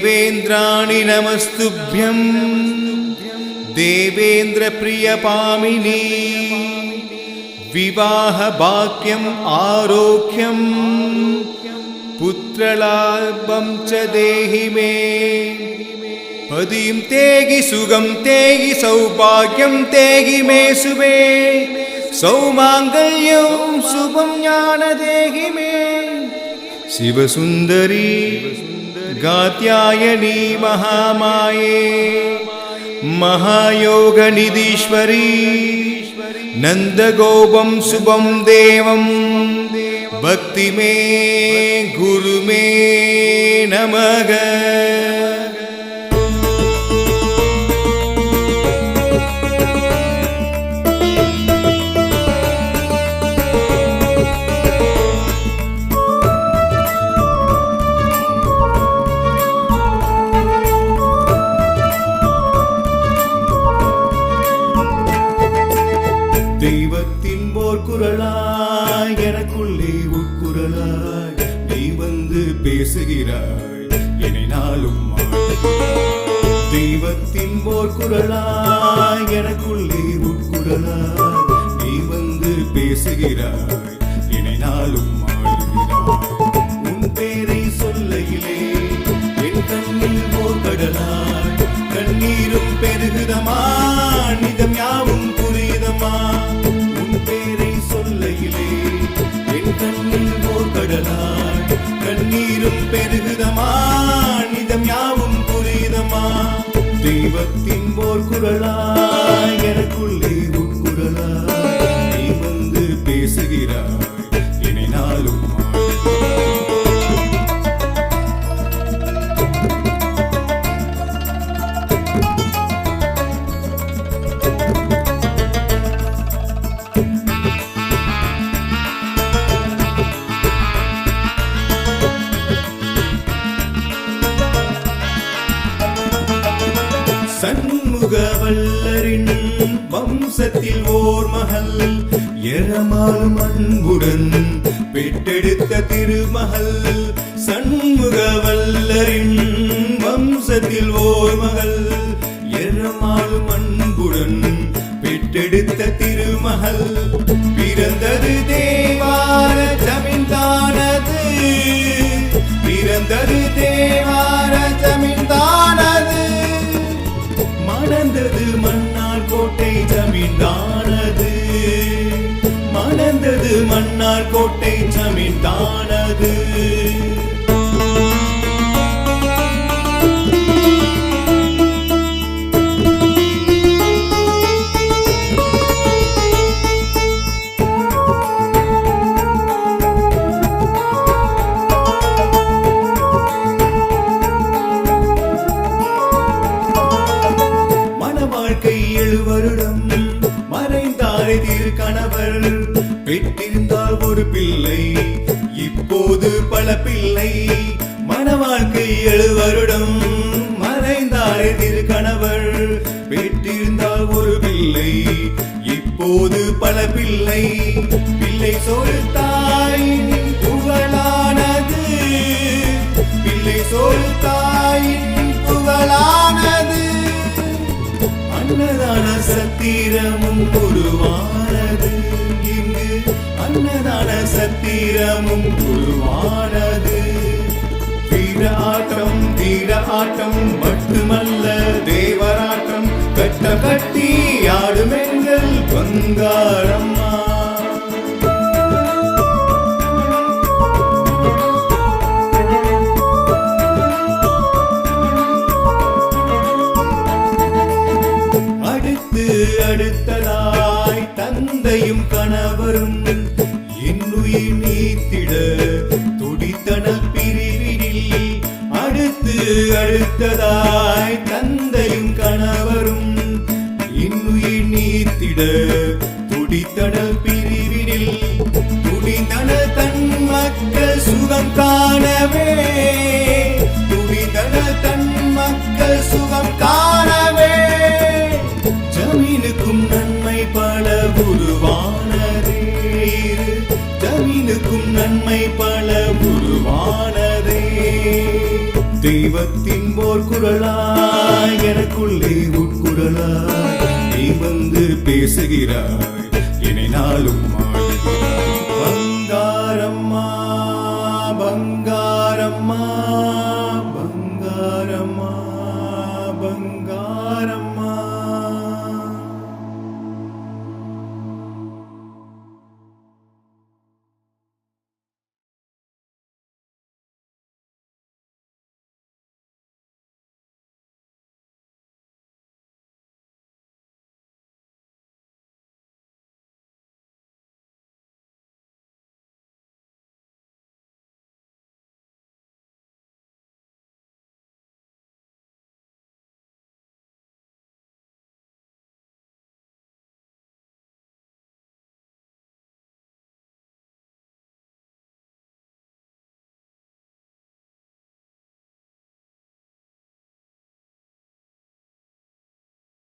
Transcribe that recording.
देवेन्द्राणि नमस्तुभ्यं देवेन्द्र प्रियपामिनी विवाह भाग्यम् आरोग्यं पुत्रलाभं च देहि मे पदिं तेहि सुगं तेहि सौभाग्यं तेहि मे शुभे सौमांगल्यं शुभं ज्ञान देहि मे शिवसुंदरी गात्यायनी महामाये महायोगनिधीश्वरी नंदगोपं शुभं देवं भक्ति मे गुरु मे नमः। தெய்வத்தின் போர் குரலாய் எனக்குள்ளே உட்குரலாய் நீ வந்து பேசுகிறாய் என்னை நாளும் தெய்வத்தின் போர் குரலாய் எனக்குள்ளே உட்குரலாய் நீ வந்து பேசுகிறாய் என்னை நாளும் உன் பேரை சொல்லையிலே என் கண்ணில் போர் கடலாய் கண்ணீரும் பெருகுதமா நிதம் யாவும் புரியுதமா உன் பேரை சொல்லையிலே என் கண்ணில் போர் கடலாய் கண்ணீரும் பெருகுதமா நிதம் யாவும் புரியுதமா தெய்வத்தின் போர் குரலாய் எனக்குள்ளே உட்குரலாய் நீ வந்து பேசுகிறாய் என்னை நாளும் சண்முகவல்லரின் வம்சத்தில் ஓர் மகள் எரமாலும் அன்புடன் பெற்றெடுத்த திருமகள் சண்முகவல்லரின் வம்சத்தில் ஓர் மகள் எரமாலும் அன்புடன் பெற்றெடுத்த திருமகள் பிறந்தது தேவார ஜமீன்தானது பிறந்தது தேவார ஜமீன்தானது மணந்தது மன்னார் கோட்டை ஜமீன்தானது மணந்தது மன்னார் கோட்டை ஜமீன்தானது வருடம் மறைந்தாரே கணவர் பெற்றிருந்தால் ஒரு பிள்ளை இப்போது பல பிள்ளை மனவாழ்க்கை 7 வருடம் மறைந்தாரே கணவர் பெற்றிருந்தால் ஒரு பிள்ளை இப்போது பல பிள்ளை பிள்ளை சோறு தாயின் புகழானது பிள்ளை சோறு தாயின் புகழானது அன்னதான சத்திரமும் உருவானது இங்கு அன்னதான சத்திரமும் உருவானது வீர ஆட்டம் மட்டுமல்ல தேவராட்டம் கட்ட கட்டி ஆடுமெங்கள் பங்காரம்மா அடுத்ததாய் தந்தையும் கணவரும் என்னுயிர் நீத்திட துடித்தனல் பிரிவினில் அடுத்ததாய் தந்தையும் கணவரும் என்னுயிர் நீத்திட துடித்தனல் பிரிவினில் துடித்தனல் தன் மக்கள் சுகம் காணவே துடித்தனல் தன் மக்கள் சுகம் காணவே ஜமீனுக்கும் நன்மை பல உருவானதே ஜமீனுக்கும் நன்மை பல உருவானதே தெய்வத்தின் உட்குரலாய் எனக்குள்ளே உட்குரலாய் நீ வந்து பேசுகிறாய் என்னை நாளும்